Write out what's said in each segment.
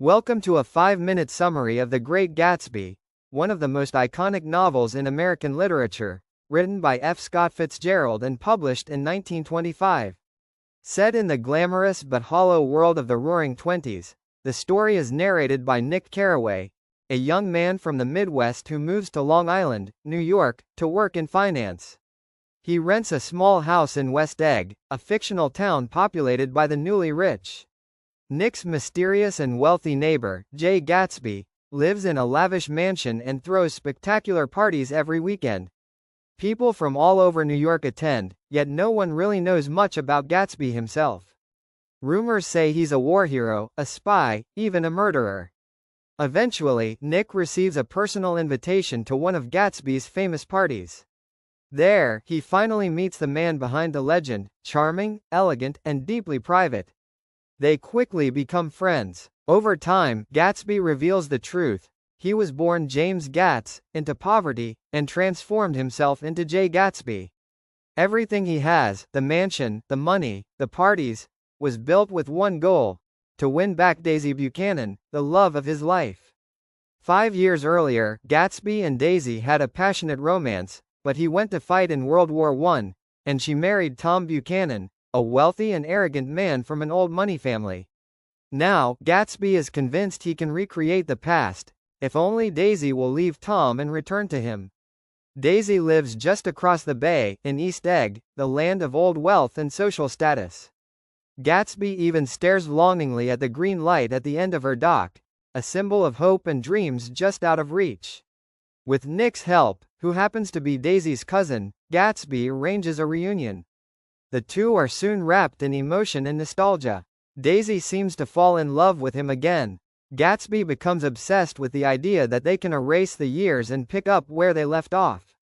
Welcome to a 5-minute summary of The Great Gatsby, one of the most iconic novels in American literature, written by F. Scott Fitzgerald and published in 1925. Set in the glamorous but hollow world of the Roaring Twenties, the story is narrated by Nick Carraway, a young man from the Midwest who moves to Long Island, New York, to work in finance. He rents a small house in West Egg, a fictional town populated by the newly rich. Nick's mysterious and wealthy neighbor, Jay Gatsby, lives in a lavish mansion and throws spectacular parties every weekend. People from all over New York attend, yet no one really knows much about Gatsby himself. Rumors say he's a war hero, a spy, even a murderer. Eventually, Nick receives a personal invitation to one of Gatsby's famous parties. There, he finally meets the man behind the legend, charming, elegant, and deeply private. They quickly become friends. Over time, Gatsby reveals the truth. He was born James Gatz, into poverty, and transformed himself into Jay Gatsby. Everything he has, the mansion, the money, the parties, was built with one goal: to win back Daisy Buchanan, the love of his life. 5 years earlier, Gatsby and Daisy had a passionate romance, but he went to fight in World War I, and she married Tom Buchanan, a wealthy and arrogant man from an old money family. Now, Gatsby is convinced he can recreate the past, if only Daisy will leave Tom and return to him. Daisy lives just across the bay, in East Egg, the land of old wealth and social status. Gatsby even stares longingly at the green light at the end of her dock, a symbol of hope and dreams just out of reach. With Nick's help, who happens to be Daisy's cousin, Gatsby arranges a reunion. The two are soon wrapped in emotion and nostalgia. Daisy seems to fall in love with him again. Gatsby becomes obsessed with the idea that they can erase the years and pick up where they left off.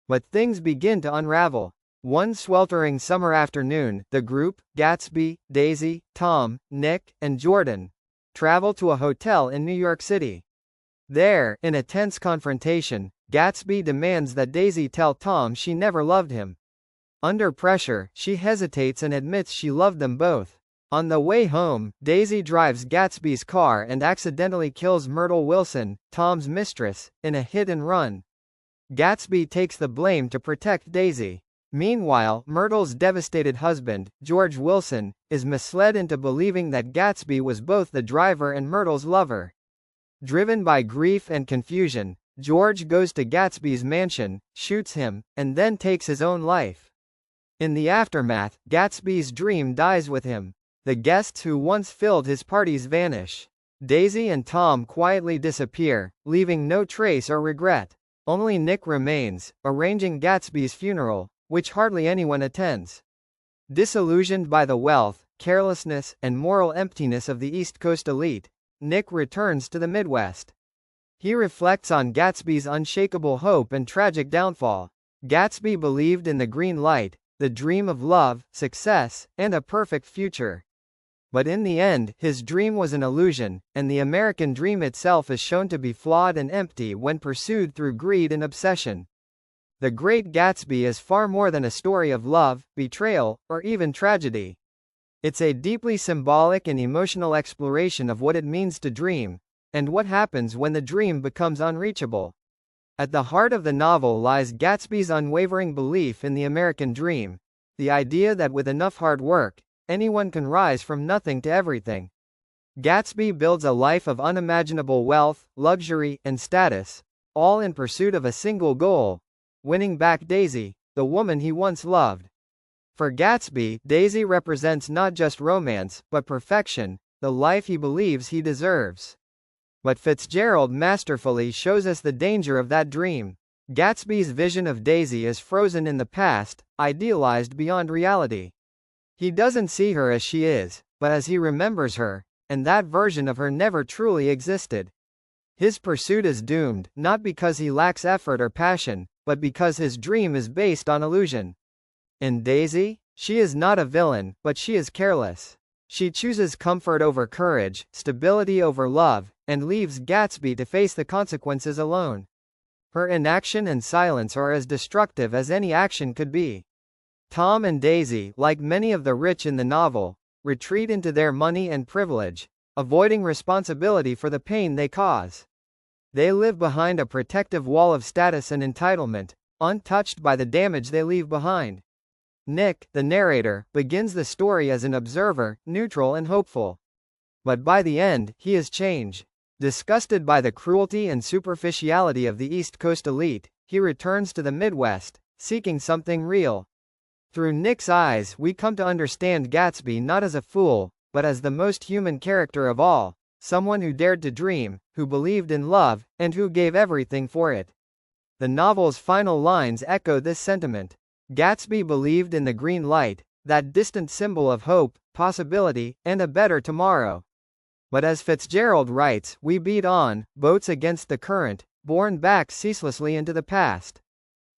But things begin to unravel. One sweltering summer afternoon, the group, Gatsby, Daisy, Tom, Nick, and Jordan, travel to a hotel in New York City. There, in a tense confrontation, Gatsby demands that Daisy tell Tom she never loved him. Under pressure, she hesitates and admits she loved them both. On the way home, Daisy drives Gatsby's car and accidentally kills Myrtle Wilson, Tom's mistress, in a hit-and-run. Gatsby takes the blame to protect Daisy. Meanwhile, Myrtle's devastated husband, George Wilson, is misled into believing that Gatsby was both the driver and Myrtle's lover. Driven by grief and confusion, George goes to Gatsby's mansion, shoots him, and then takes his own life. In the aftermath, Gatsby's dream dies with him. The guests who once filled his parties vanish. Daisy and Tom quietly disappear, leaving no trace or regret. Only Nick remains, arranging Gatsby's funeral, which hardly anyone attends. Disillusioned by the wealth, carelessness, and moral emptiness of the East Coast elite, Nick returns to the Midwest. He reflects on Gatsby's unshakable hope and tragic downfall. Gatsby believed in the green light, the dream of love, success, and a perfect future. But in the end, his dream was an illusion, and the American dream itself is shown to be flawed and empty when pursued through greed and obsession. The Great Gatsby is far more than a story of love, betrayal, or even tragedy. It's a deeply symbolic and emotional exploration of what it means to dream, and what happens when the dream becomes unreachable. At the heart of the novel lies Gatsby's unwavering belief in the American dream, the idea that with enough hard work, anyone can rise from nothing to everything. Gatsby builds a life of unimaginable wealth, luxury, and status, all in pursuit of a single goal: winning back Daisy, the woman he once loved. For Gatsby, Daisy represents not just romance, but perfection, the life he believes he deserves. But Fitzgerald masterfully shows us the danger of that dream. Gatsby's vision of Daisy is frozen in the past, idealized beyond reality. He doesn't see her as she is, but as he remembers her, and that version of her never truly existed. His pursuit is doomed, not because he lacks effort or passion, but because his dream is based on illusion. In Daisy, she is not a villain, but she is careless. She chooses comfort over courage, stability over love, and leaves Gatsby to face the consequences alone. Her inaction and silence are as destructive as any action could be. Tom and Daisy, like many of the rich in the novel, retreat into their money and privilege, avoiding responsibility for the pain they cause. They live behind a protective wall of status and entitlement, untouched by the damage they leave behind. Nick, the narrator, begins the story as an observer, neutral and hopeful. But by the end, he is changed. Disgusted by the cruelty and superficiality of the East Coast elite, he returns to the Midwest, seeking something real. Through Nick's eyes, we come to understand Gatsby not as a fool, but as the most human character of all, someone who dared to dream, who believed in love, and who gave everything for it. The novel's final lines echo this sentiment. Gatsby believed in the green light, that distant symbol of hope, possibility, and a better tomorrow. But as Fitzgerald writes, we beat on, boats against the current, borne back ceaselessly into the past.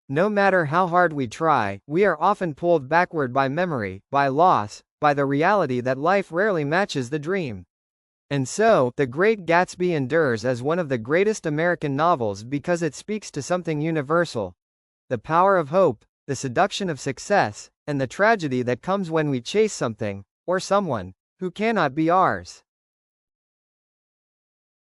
No matter how hard we try, we are often pulled backward by memory, by loss, by the reality that life rarely matches the dream. And so, The Great Gatsby endures as one of the greatest American novels because it speaks to something universal. The power of hope, the seduction of success, and the tragedy that comes when we chase something, or someone, who cannot be ours.